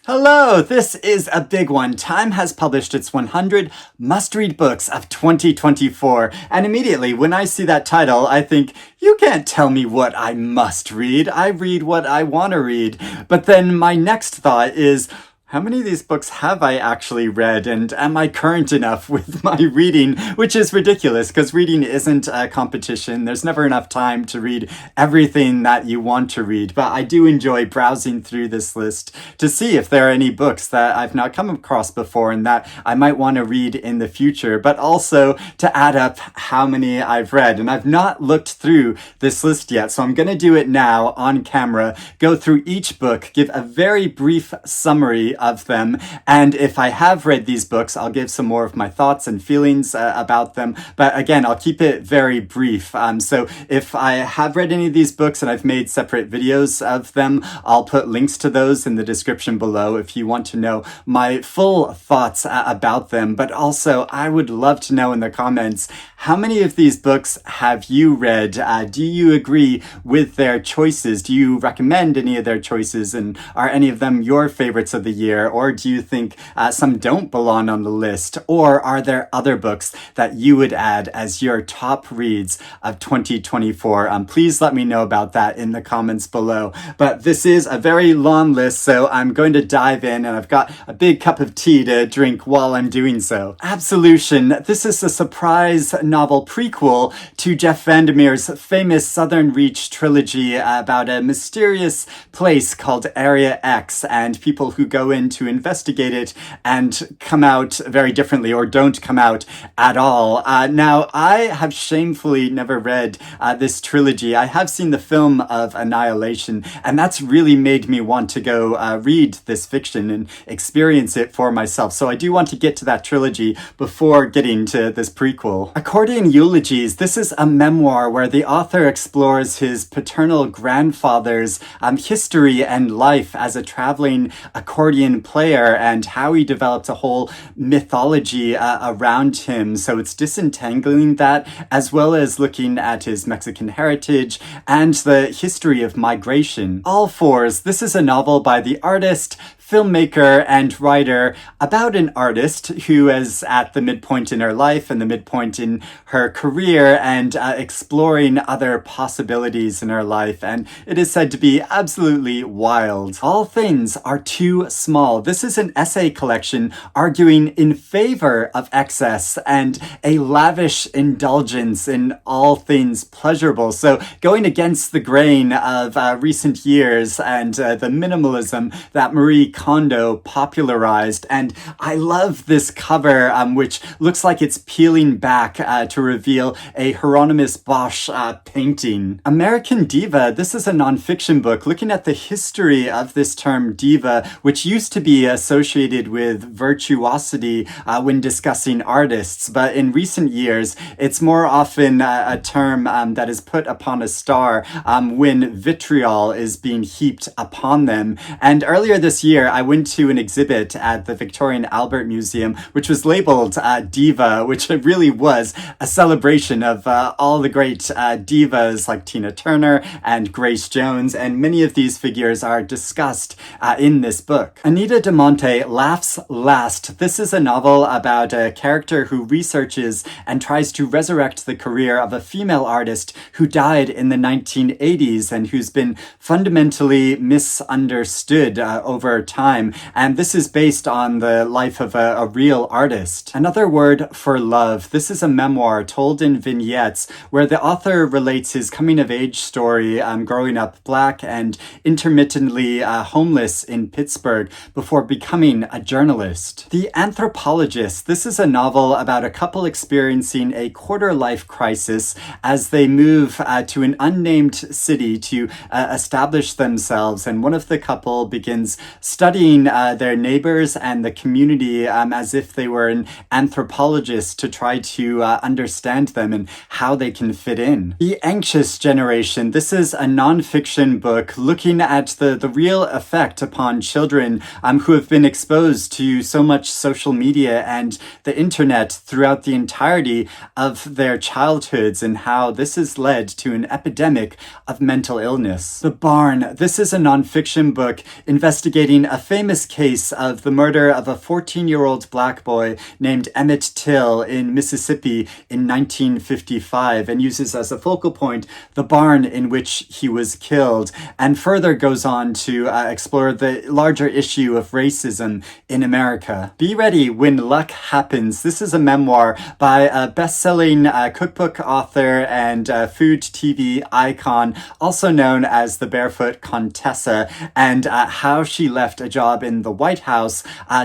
Hello, this is a big one. Time has published its 100 must-read books of 2024, and immediately when I see that title, I think, you can't tell me what I must read. I read what I want to read. But then my next thought is, how many of these books have I actually read, and am I current enough with my reading? Which is ridiculous, because reading isn't a competition. There's never enough time to read everything that you want to read, but I do enjoy browsing through this list to see if there are any books that I've not come across before and that I might want to read in the future, but also to add up how many I've read. And I've not looked through this list yet, so I'm going to do it now on camera, go through each book, give a very brief summary of them, and if I have read these books, I'll give some more of my thoughts and feelings about them, but again, I'll keep it very brief. So if I have read any of these books and I've made separate videos of them, I'll put links to those in the description below if you want to know my full thoughts about them. But also, I would love to know in the comments, how many of these books have you read? Do you agree with their choices? Do you recommend any of their choices? And are any of them your favorites of the year? Or do you think some don't belong on the list? Or are there other books that you would add as your top reads of 2024? Please let me know about that in the comments below. But this is a very long list, so I'm going to dive in, and I've got a big cup of tea to drink while I'm doing so. Absolution. This is a surprise novel prequel to Jeff Vandermeer's famous Southern Reach trilogy about a mysterious place called Area X and people who go in to investigate it and come out very differently, or don't come out at all. Now, I have shamefully never read this trilogy. I have seen the film of Annihilation, and that's really made me want to go read this fiction and experience it for myself. So I do want to get to that trilogy before getting to this prequel. Accordion Eulogies, this is a memoir where the author explores his paternal grandfather's history and life as a traveling accordion player and how he developed a whole mythology around him. So it's disentangling that, as well as looking at his Mexican heritage and the history of migration. All Fours, this is a novel by the artist, filmmaker, and writer about an artist who is at the midpoint in her life and the midpoint in her career and exploring other possibilities in her life, and it is said to be absolutely wild. All Things Are Too Small. This is an essay collection arguing in favor of excess and a lavish indulgence in all things pleasurable. So going against the grain of recent years and the minimalism that Marie Kondo popularized. And I love this cover, which looks like it's peeling back to reveal a Hieronymus Bosch painting. American Diva, this is a nonfiction book looking at the history of this term diva, which used to be associated with virtuosity when discussing artists, but in recent years, it's more often a term that is put upon a star when vitriol is being heaped upon them. And earlier this year, I went to an exhibit at the Victorian Albert Museum, which was labeled Diva, which really was a celebration of all the great divas like Tina Turner and Grace Jones, and many of these figures are discussed in this book. Anita de Monte, Laughs Last. This is a novel about a character who researches and tries to resurrect the career of a female artist who died in the 1980s and who's been fundamentally misunderstood over time. And this is based on the life of a real artist. Another Word for Love. This is a memoir told in vignettes where the author relates his coming-of-age story growing up Black and intermittently homeless in Pittsburgh before becoming a journalist. The Anthropologist. This is a novel about a couple experiencing a quarter-life crisis as they move to an unnamed city to establish themselves, and one of the couple begins studying their neighbors and the community as if they were an anthropologist to try to understand them and how they can fit in. The Anxious Generation. This is a nonfiction book looking at the real effect upon children who have been exposed to so much social media and the internet throughout the entirety of their childhoods and how this has led to an epidemic of mental illness. The Barn. This is a nonfiction book investigating a famous case of the murder of a 14-year-old black boy named Emmett Till in Mississippi in 1955, and uses as a focal point the barn in which he was killed, and further goes on to explore the larger issue of racism in America. Be ready when luck happens. This is a memoir by a best-selling cookbook author and food TV icon, also known as the Barefoot Contessa, and how she left a job in the White House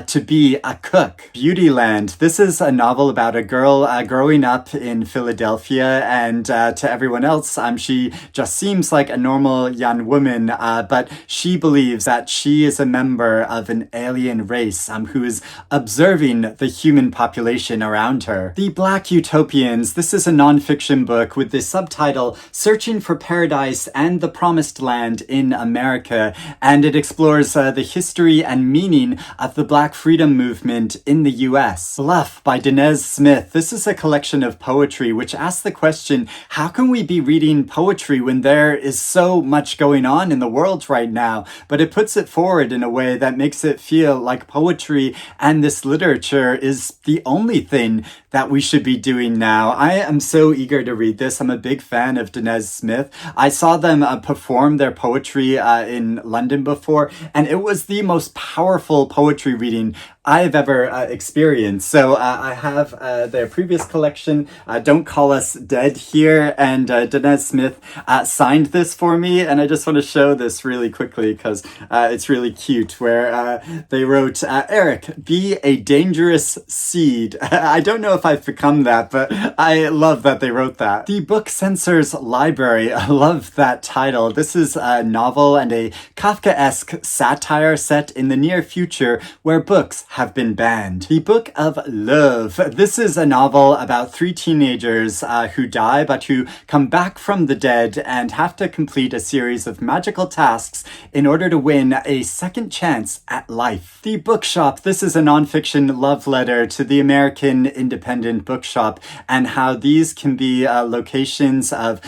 to be a cook. Beautyland. This is a novel about a girl growing up in Philadelphia, and to everyone else, she just seems like a normal young woman, but she believes that she is a member of an alien race who is observing the human population around her. The Black Utopians. This is a non-fiction book with the subtitle Searching for Paradise and the Promised Land in America, and it explores the history and meaning of the Black freedom movement in the US. Bluff by Danez Smith. This is a collection of poetry which asks the question, how can we be reading poetry when there is so much going on in the world right now? But it puts it forward in a way that makes it feel like poetry and this literature is the only thing that we should be doing now. I am so eager to read this. I'm a big fan of Danez Smith. I saw them perform their poetry in London before, and it was the most powerful poetry reading I've ever experienced. So I have their previous collection, Don't Call Us Dead, here, and Danez Smith signed this for me, and I just want to show this really quickly because it's really cute, where they wrote, Eric, be a dangerous seed. I don't know if I've become that, but I love that they wrote that. The Book Censor's Library. I love that title. This is a novel and a Kafkaesque satire set in the near future where books have been banned. The Book of Love. This is a novel about three teenagers who die but who come back from the dead and have to complete a series of magical tasks in order to win a second chance at life. The Bookshop. This is a nonfiction love letter to the American independent bookshop and how these can be locations of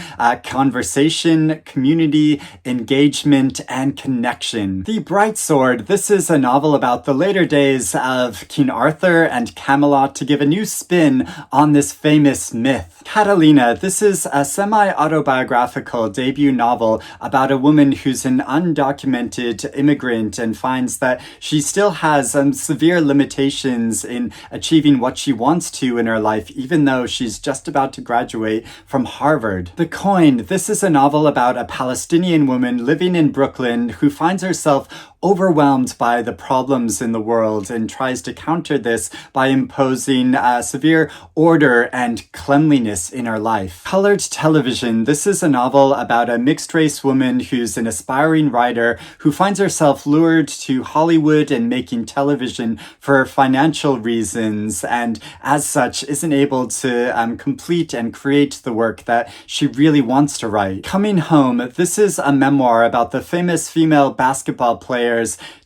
conversation, community, engagement, and connection. The Bright Sword. This is a novel about the later days of King Arthur and Camelot to give a new spin on this famous myth. Catalina. This is a semi-autobiographical debut novel about a woman who's an undocumented immigrant and finds that she still has severe limitations in achieving what she wants to in her life, even though she's just about to graduate from Harvard. The Coin. This is a novel about a Palestinian woman living in Brooklyn who finds herself overwhelmed by the problems in the world and tries to counter this by imposing severe order and cleanliness in her life. Colored Television. This is a novel about a mixed-race woman who's an aspiring writer who finds herself lured to Hollywood and making television for financial reasons, and as such isn't able to complete and create the work that she really wants to write. Coming Home. This is a memoir about the famous female basketball player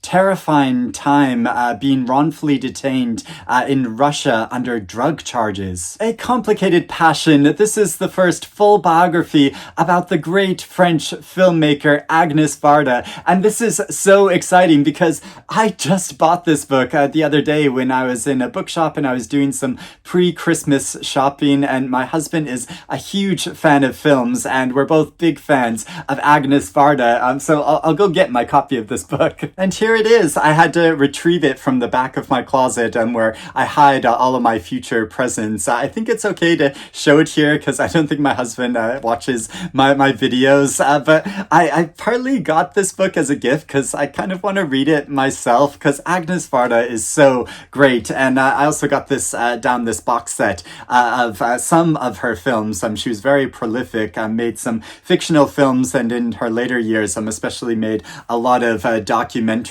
terrifying time being wrongfully detained in Russia under drug charges. A Complicated Passion. This is the first full biography about the great French filmmaker Agnes Varda, and this is so exciting because I just bought this book the other day when I was in a bookshop and I was doing some pre-Christmas shopping, and my husband is a huge fan of films and we're both big fans of Agnes Varda, so I'll go get my copy of this book. And here it is. I had to retrieve it from the back of my closet where I hide all of my future presents. I think it's okay to show it here because I don't think my husband watches my videos, but I partly got this book as a gift because I kind of want to read it myself because Agnes Varda is so great, and I also got this this box set of some of her films. She was very prolific, made some fictional films, and in her later years especially made a lot of documentaries.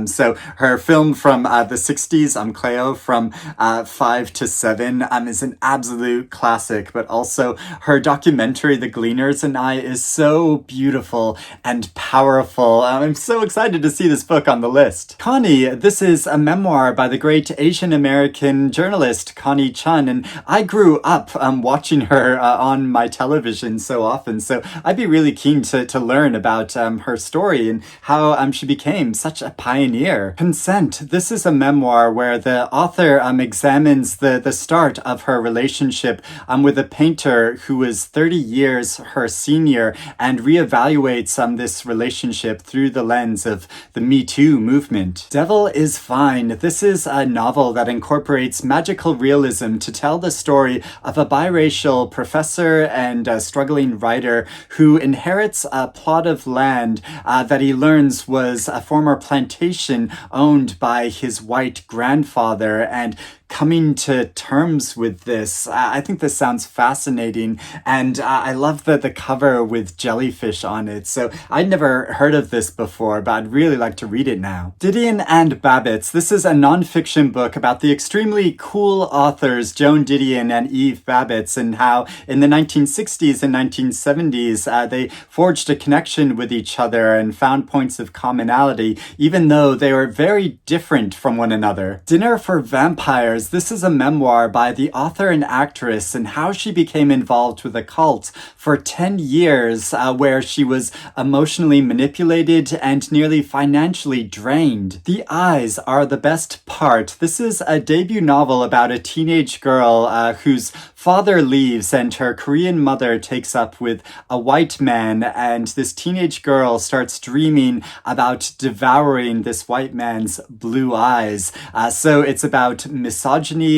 So her film from the 60s, Cleo, from 5 to 7, is an absolute classic, but also her documentary, The Gleaners and I, is so beautiful and powerful. I'm so excited to see this book on the list. Connie. This is a memoir by the great Asian American journalist Connie Chun, and I grew up watching her on my television so often, so I'd be really keen to learn about her story and how she became such such a pioneer. Consent. This is a memoir where the author examines the start of her relationship with a painter who was 30 years her senior and reevaluates this relationship through the lens of the Me Too movement. Devil is Fine. This is a novel that incorporates magical realism to tell the story of a biracial professor and a struggling writer who inherits a plot of land that he learns was a former plantation owned by his white grandfather, and coming to terms with this. I think this sounds fascinating, and I love the cover with jellyfish on it. So I'd never heard of this before, but I'd really like to read it now. Didion and Babbitts. This is a nonfiction book about the extremely cool authors Joan Didion and Eve Babbitts, and how in the 1960s and 1970s they forged a connection with each other and found points of commonality, even though they were very different from one another. Dinner for Vampires. This is a memoir by the author and actress and how she became involved with a cult for 10 years where she was emotionally manipulated and nearly financially drained. The Eyes Are the Best Part. This is a debut novel about a teenage girl whose father leaves and her Korean mother takes up with a white man, and this teenage girl starts dreaming about devouring this white man's blue eyes. So it's about misogyny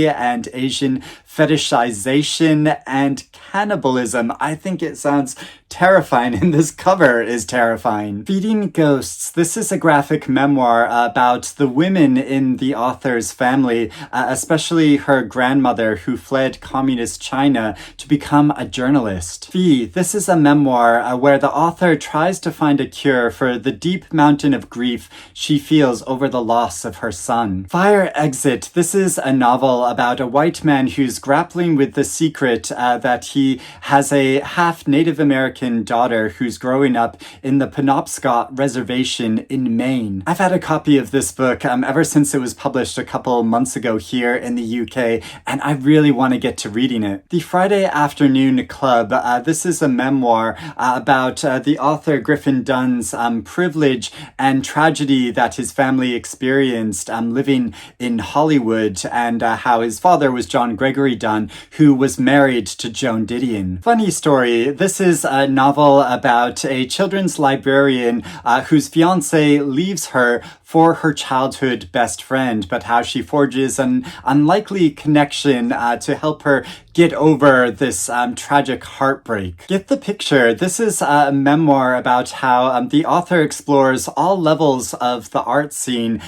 and Asian fetishization and cannibalism. I think it sounds terrifying, and this cover is terrifying. Feeding Ghosts. This is a graphic memoir about the women in the author's family, especially her grandmother who fled communist China to become a journalist. Fee. This is a memoir where the author tries to find a cure for the deep mountain of grief she feels over the loss of her son. Fire Exit. This is a novel about a white man who's grappling with the secret that he has a half Native American daughter who's growing up in the Penobscot Reservation in Maine. I've had a copy of this book ever since it was published a couple months ago here in the UK, and I really want to get to reading it. The Friday Afternoon Club. This is a memoir about the author Griffin Dunn's privilege and tragedy that his family experienced living in Hollywood, and how his father was John Gregory Dunn, who was married to Joan Didion. Funny story. This is a novel about a children's librarian whose fiance leaves her for her childhood best friend, but how she forges an unlikely connection to help her get over this tragic heartbreak. Get the picture. This is a memoir about how the author explores all levels of the art scene,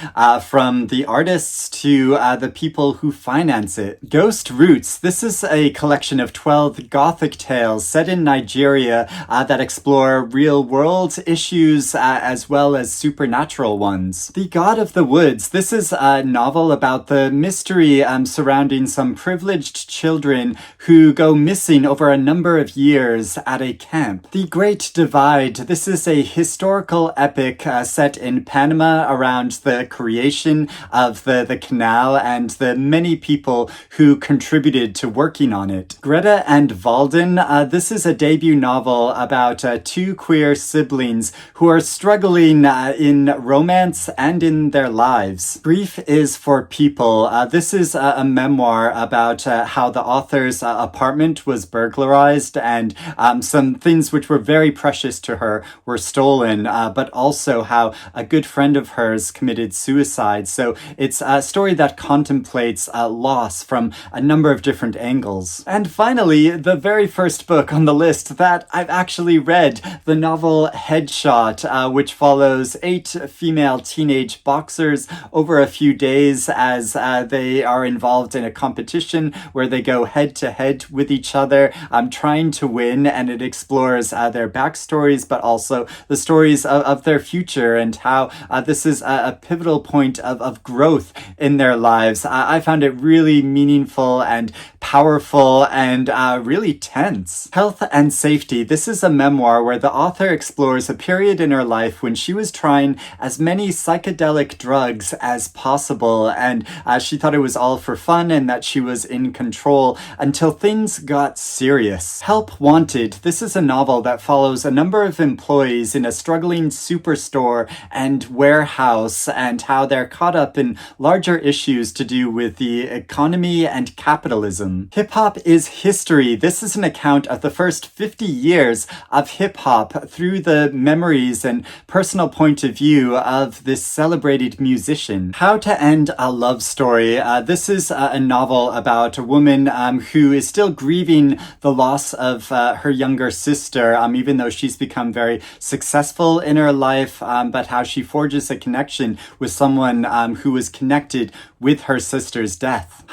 from the artists to the people who finance it. Ghost Roots. This is a collection of 12 gothic tales set in Nigeria that explore real-world issues as well as supernatural ones. The God of the Woods. This is a novel about the mystery surrounding some privileged children who go missing over a number of years at a camp. The Great Divide. This is a historical epic set in Panama around the creation of the canal and the many people who contributed to working on it. Greta and Valden. This is a debut novel about two queer siblings who are struggling in romance and in their lives. Grief is for People. This is a memoir about how the author's apartment was burglarized and some things which were very precious to her were stolen, but also how a good friend of hers committed suicide. So it's a story that contemplates loss from a number of different angles. And finally, the very first book on the list that I've actually read, the novel Headshot, which follows 8 female teenage boxers over a few days as they are involved in a competition where they go head to head with each other, trying to win, and it explores their backstories, but also the stories of their future and how this is a pivotal point of growth in their lives. I found it really meaningful and powerful and really tense. Health and Safety. This This is a memoir where the author explores a period in her life when she was trying as many psychedelic drugs as possible, and she thought it was all for fun and that she was in control until things got serious. Help Wanted. This is a novel that follows a number of employees in a struggling superstore and warehouse and how they're caught up in larger issues to do with the economy and capitalism. Hip Hop is History. This is an account of the first 50 years of hip hop through the memories and personal point of view of this celebrated musician. How to End a Love Story. This is a novel about a woman who is still grieving the loss of her younger sister, even though she's become very successful in her life, but how she forges a connection with someone who was connected with her sister's death.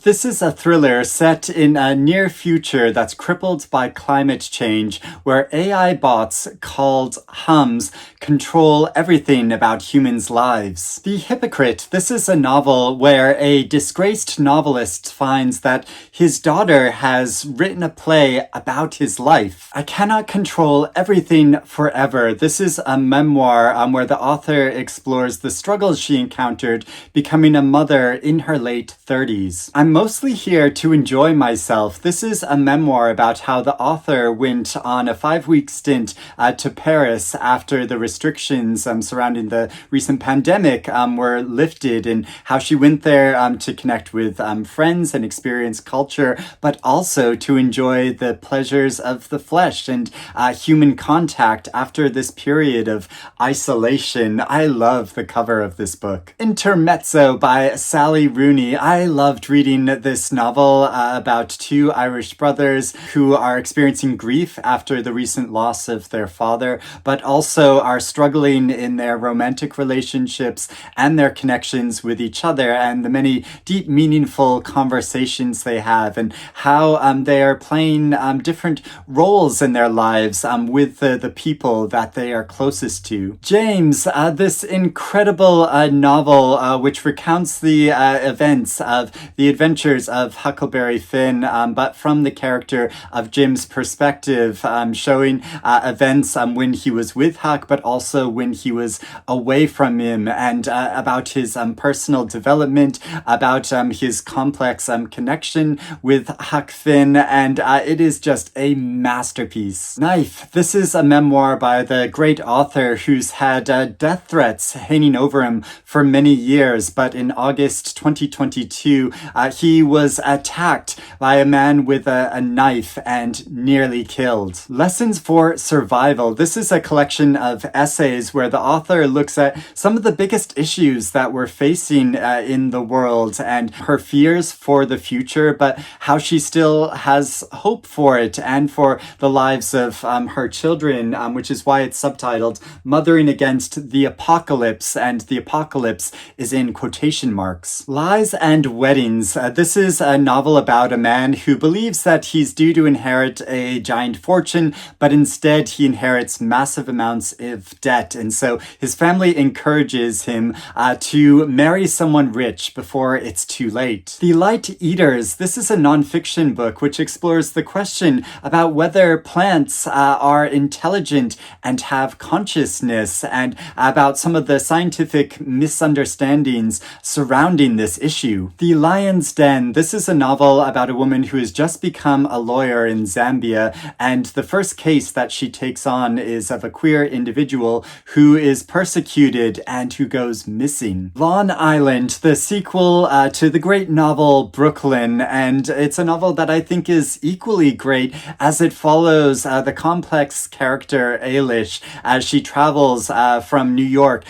This is a thriller set in a near future that's crippled by climate change, where AI bots called Hums control everything about humans' lives. The Hypocrite. This is a novel where a disgraced novelist finds that his daughter has written a play about his life. I Cannot Control Everything Forever. This is a memoir where the author explores the struggles she encountered becoming a mother in her late 30s. I'm mostly here to enjoy myself. This is a memoir about how the author went on a 5-week stint to Paris after the restrictions surrounding the recent pandemic were lifted, and how she went there to connect with friends and experience culture, but also to enjoy the pleasures of the flesh and human contact after this period of isolation. I love the cover of this book. Intermezzo by Sally Rooney. I loved reading this novel about two Irish brothers who are experiencing grief after the recent loss of their father, but also are struggling in their romantic relationships and their connections with each other, and the many deep, meaningful conversations they have, and how they are playing different roles in their lives with the people that they are closest to. James, this incredible novel which recounts the adventures of Huckleberry Finn, but from the character of Jim's perspective, showing events when he was with Huck, but also when he was away from him, and about his personal development, about his complex connection with Huck Finn, and it is just a masterpiece. Knife. This is a memoir by the great author who's had death threats hanging over him for many years, but in August 2022, he was attacked by a man with a knife and nearly killed. Lessons for Survival. This is a collection of essays where the author looks at some of the biggest issues that we're facing in the world and her fears for the future, but how she still has hope for it and for the lives of her children, which is why it's subtitled Mothering Against the Apocalypse, and the apocalypse is in quotation marks. Lies and Weddings. This is a novel about a man who believes that he's due to inherit a giant fortune, but instead he inherits massive amounts of debt, and so his family encourages him to marry someone rich before it's too late. The Light Eaters. This is a non-fiction book which explores the question about whether plants are intelligent and have consciousness, and about some of the scientific misunderstandings surrounding this issue. The Lion's Den. This is a novel about a woman who has just become a lawyer in Zambia, and the first case that she takes on is of a queer individual who is persecuted and who goes missing. Long Island, the sequel to the great novel Brooklyn, and it's a novel that I think is equally great as it follows the complex character Ailish as she travels from New York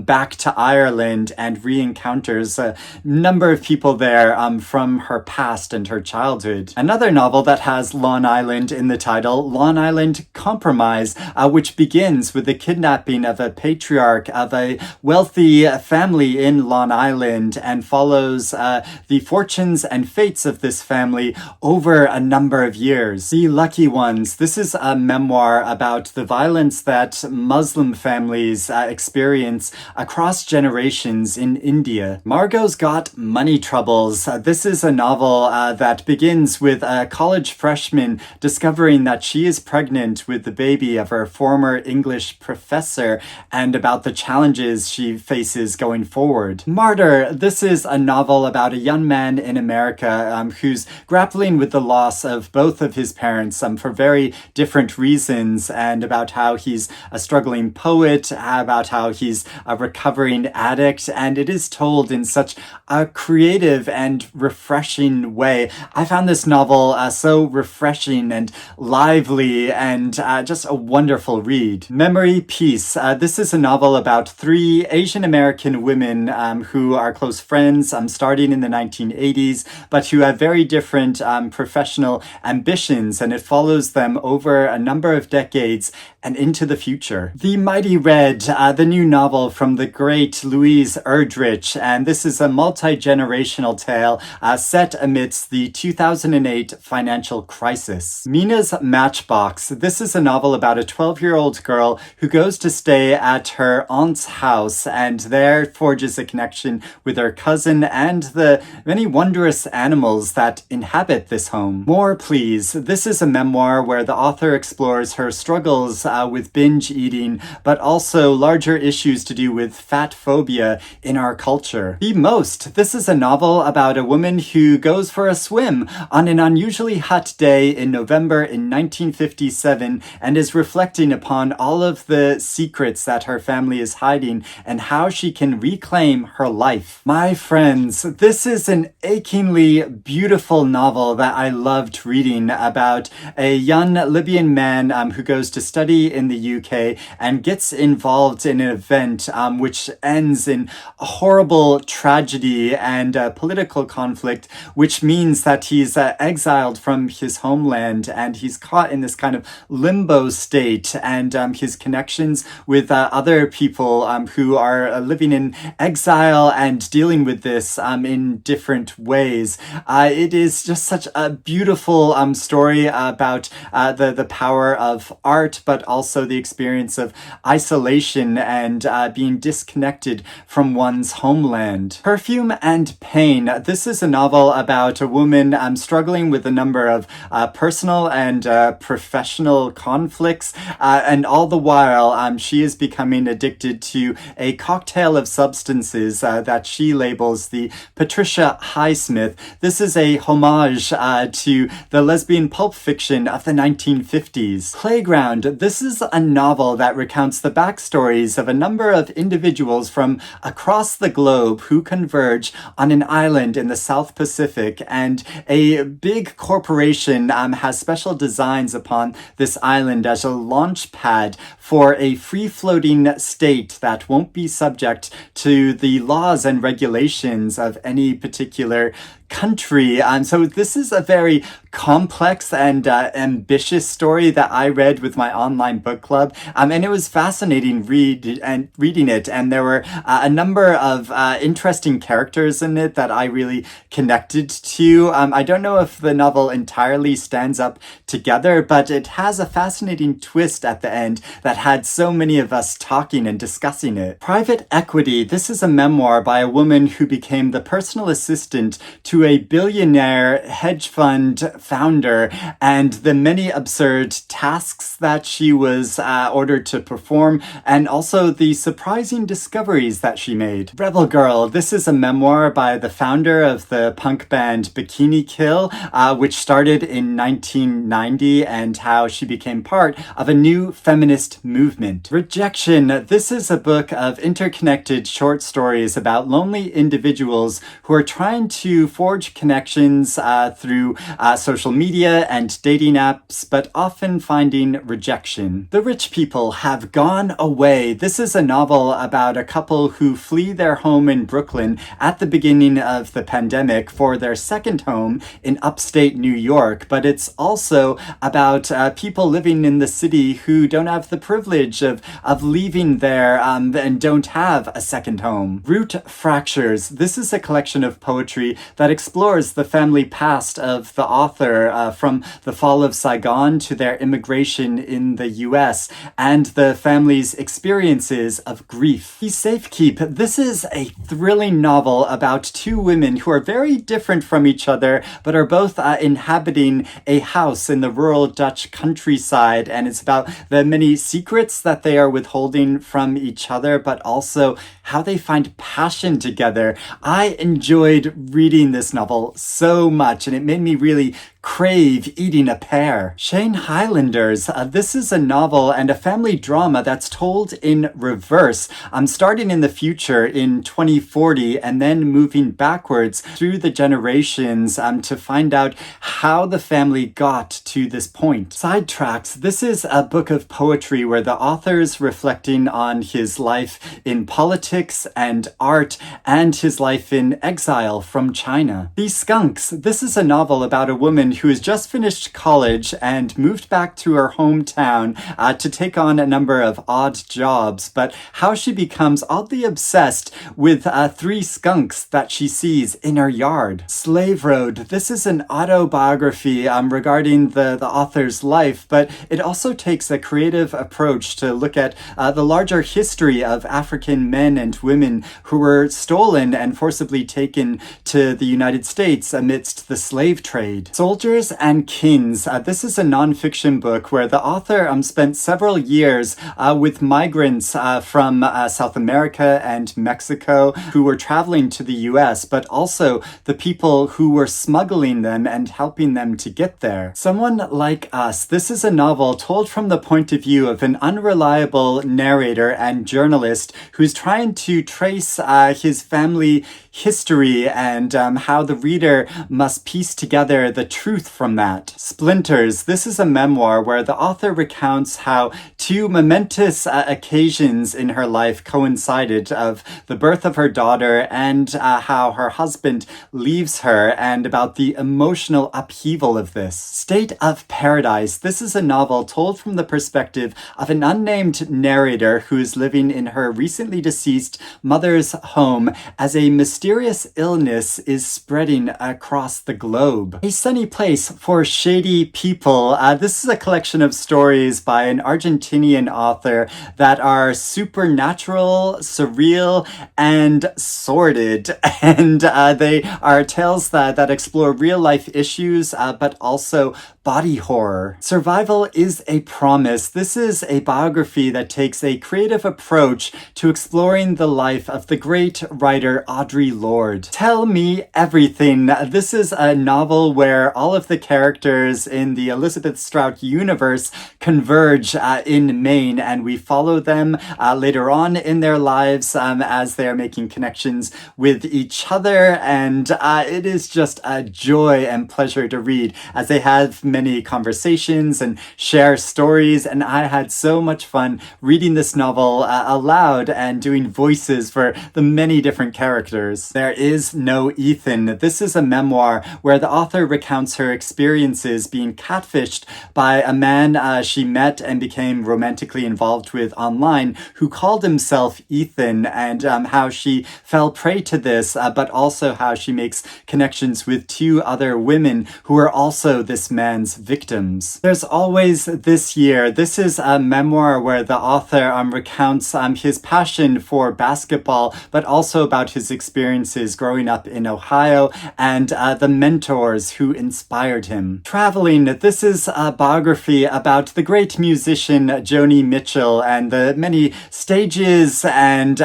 back to Ireland and re-encounters a number of people there from her past and her childhood. Another novel that has Long Island in the title, Long Island Compromise, which begins with the kidnapping of a patriarch of a wealthy family in Long Island and follows the fortunes and fates of this family over a number of years. The Lucky Ones. This is a memoir about the violence that Muslim families experience across generations in India. Margot's Got Money Troubles. This is a novel that begins with a college freshman discovering that she is pregnant with the baby of her former English professor and about the challenges she faces going forward. Martyr. This is a novel about a young man in America who's grappling with the loss of both of his parents for very different reasons, and about how he's a struggling poet, about how he's a recovering addict, and it is told in such a creative and refreshing way. I found this novel so refreshing and lively and just a wonderful read. Memory Peace. This is a novel about three Asian American women who are close friends starting in the 1980s, but who have very different professional ambitions, and it follows them over a number of decades and into the future. The Mighty Red, the new novel from the great Louise Erdrich, and this is a multi-generational tale set amidst the 2008 financial crisis. Mina's Matchbox. This is a novel about a 12-year-old girl who goes to stay at her aunt's house and there forges a connection with her cousin and the many wondrous animals that inhabit this home. More Please. This is a memoir where the author explores her struggles with binge eating, but also larger issues to do with fat phobia in our culture. The Most. This is a novel about a woman who goes for a swim on an unusually hot day in November in 1957 and is reflecting upon all of the secrets that her family is hiding and how she can reclaim her life. My Friends. This is an achingly beautiful novel that I loved reading about a young Libyan man who goes to study in the UK and gets involved in an event which ends in a horrible tragedy and political conflict, which means that he's exiled from his homeland and he's caught in this kind of limbo state, and his connections with other people who are living in exile and dealing with this in different ways. It is just such a beautiful story about the power of art, but also the experience of isolation and being disconnected from one's homeland. Perfume and Pain. This is a novel about a woman struggling with a number of personal and professional conflicts, and all the while she is becoming addicted to a cocktail of substances that she labels the Patricia Highsmith. This is a homage to the lesbian pulp fiction of the 1950s. Playground. This is a novel that recounts the backstories of a number of individuals from across the globe who converge on an island in the South Pacific, and a big corporation has special designs upon this island as a launch pad for a free-floating state that won't be subject to the laws and regulations of any particular country. So this is a very complex and ambitious story that I read with my online book club, and it was fascinating reading it, and there were a number of interesting characters in it that I really connected to. I don't know if the novel entirely stands up together, but it has a fascinating twist at the end that had so many of us talking and discussing it. Private Equity. This is a memoir by a woman who became the personal assistant to a billionaire hedge fund founder, and the many absurd tasks that she was ordered to perform, and also the surprising discoveries that she made. Rebel Girl. This is a memoir by the founder of the punk band Bikini Kill, which started in 1990, and how she became part of a new feminist movement. Rejection. This is a book of interconnected short stories about lonely individuals who are trying to forge connections through social media and dating apps, but often finding rejection. The Rich People Have Gone Away. This is a novel about a couple who flee their home in Brooklyn at the beginning of the pandemic for their second home in upstate New York, but it's also about people living in the city who don't have the privilege of leaving there and don't have a second home. Root Fractures. This is a collection of poetry that explores the family past of the author from the fall of Saigon to their immigration in the US and the family's experiences of grief. The Safekeep. This is a thrilling novel about two women who are very different from each other but are both inhabiting a house in the rural Dutch countryside, and it's about the many secrets that they are withholding from each other, but also how they find passion together. I enjoyed reading this novel so much, and it made me really crave eating a pear. Shane Highlanders. This is a novel and a family drama that's told in reverse. I'm starting in the future in 2040 and then moving backwards through the generations to find out how the family got to this point. Sidetracks. This is a book of poetry where the author's reflecting on his life in politics and art and his life in exile from China. The Skunks. This is a novel about a woman who has just finished college and moved back to her hometown to take on a number of odd jobs, but how she becomes oddly obsessed with 3 skunks that she sees in her yard. Slave Road. This is an autobiography regarding the author's life, but it also takes a creative approach to look at the larger history of African men and women who were stolen and forcibly taken to the United States amidst the slave trade. Soldiers and Kings. This is a nonfiction book where the author spent several years with migrants from South America and Mexico who were traveling to the US, but also the people who were smuggling them and helping them to get there. Someone Like Us. This is a novel told from the point of view of an unreliable narrator and journalist who's trying to trace his family history and how the reader must piece together the truth from that. Splinters. This is a memoir where the author recounts how 2 momentous occasions in her life coincided, of the birth of her daughter and how her husband leaves her, and about the emotional upheaval of this. State of Paradise. This is a novel told from the perspective of an unnamed narrator who is living in her recently deceased mother's home as a mysterious illness is spreading across the globe. A Sunny Place for Shady People. This is a collection of stories by an Argentinian author that are supernatural, surreal, and sordid. And they are tales that explore real-life issues, but also body horror. Survival is a Promise. This is a biography that takes a creative approach to exploring the life of the great writer Audre Lorde. Tell Me Everything. This is a novel where all of the characters in the Elizabeth Strout universe converge in Maine, and we follow them later on in their lives as they are making connections with each other, and it is just a joy and pleasure to read as they have many conversations and share stories, and I had so much fun reading this novel aloud and doing voices for the many different characters. There Is No Ethan. This is a memoir where the author recounts her experiences being catfished by a man she met and became romantically involved with online who called himself Ethan, and how she fell prey to this, but also how she makes connections with 2 other women who are also this man's victims. There's Always This Year. This is a memoir where the author recounts his passion for basketball, but also about his experiences growing up in Ohio and the mentors who inspired him. Traveling. This is a biography about the great musician Joni Mitchell and the many stages and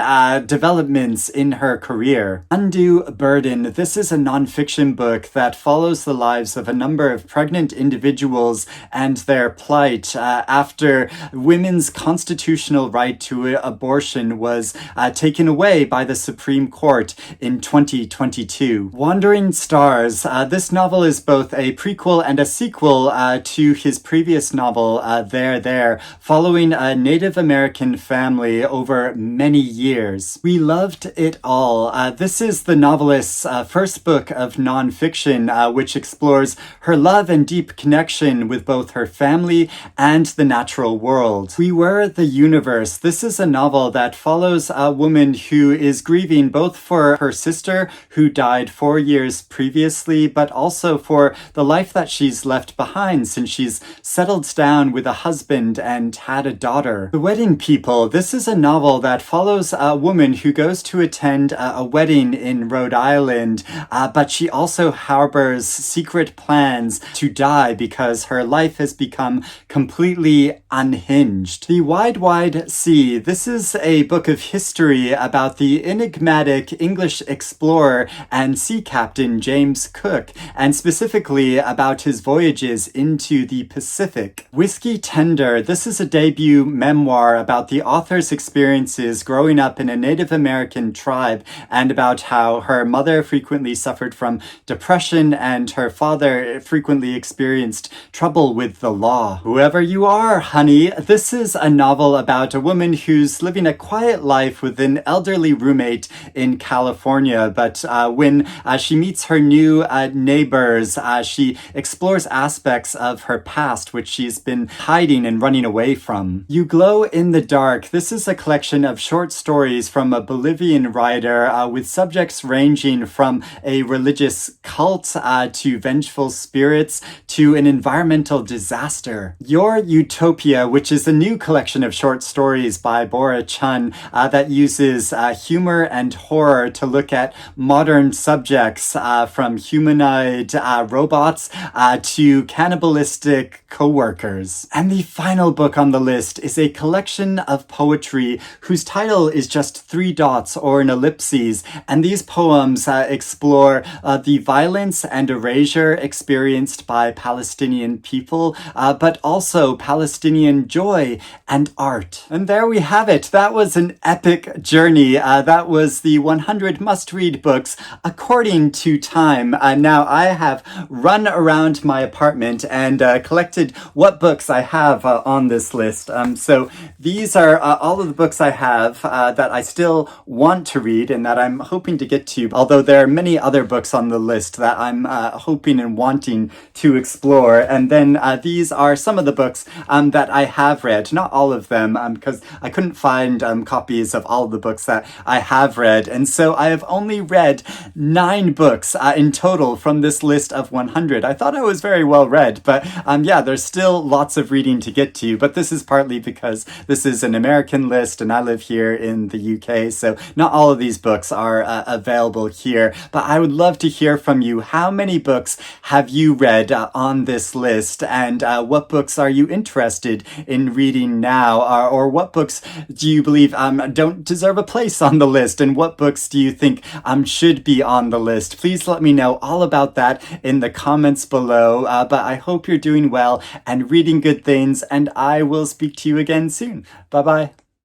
developments in her career. Undue Burden. This is a nonfiction book that follows the lives of a number of pregnant individuals and their plight after women's constitutional right to abortion was taken away by the Supreme Court in 2022. Wandering Stars. This novel is both both a prequel and a sequel to his previous novel, There, following a Native American family over many years. We loved it all. This is the novelist's first book of nonfiction, which explores her love and deep connection with both her family and the natural world. We Were the Universe. This is a novel that follows a woman who is grieving both for her sister, who died 4 years previously, but also for the life that she's left behind since she's settled down with a husband and had a daughter. The Wedding People. This is a novel that follows a woman who goes to attend a wedding in Rhode Island, but she also harbors secret plans to die because her life has become completely unhinged. The Wide Sea. This is a book of history about the enigmatic English explorer and sea captain James Cook, and specifically about his voyages into the Pacific. Whiskey Tender. This is a debut memoir about the author's experiences growing up in a Native American tribe and about how her mother frequently suffered from depression and her father frequently experienced trouble with the law. Whoever You Are, Honey. This is a novel about a woman who's living a quiet life with an elderly roommate in California, but when she meets her new neighbors, she explores aspects of her past which she's been hiding and running away from. You Glow in the Dark. This is a collection of short stories from a Bolivian writer with subjects ranging from a religious cult to vengeful spirits to an environmental disaster. Your Utopia, which is a new collection of short stories by Bora Chun that uses humor and horror to look at modern subjects from humanoid robots to cannibalistic co-workers. And the final book on the list is a collection of poetry whose title is just 3 dots or an ellipses, and these poems explore the violence and erasure experienced by Palestinian people, but also Palestinian joy and art. And there we have it. That was an epic journey. That was the 100 must-read books according to Time. Now I have run around my apartment and collected what books I have on this list. So these are all of the books I have that I still want to read and that I'm hoping to get to, although there are many other books on the list that I'm hoping and wanting to explore. And then these are some of the books that I have read, not all of them, because I couldn't find copies of all of the books that I have read. And so I have only read 9 books in total from this list of 100. I thought I was very well read, but yeah, there's still lots of reading to get to, but this is partly because this is an American list and I live here in the UK, so not all of these books are available here. But I would love to hear from you. How many books have you read on this list, and what books are you interested in reading now, or what books do you believe don't deserve a place on the list, and what books do you think should be on the list? Please let me know all about that in the comments below, but I hope you're doing well and reading good things, and I will speak to you again soon. Bye bye.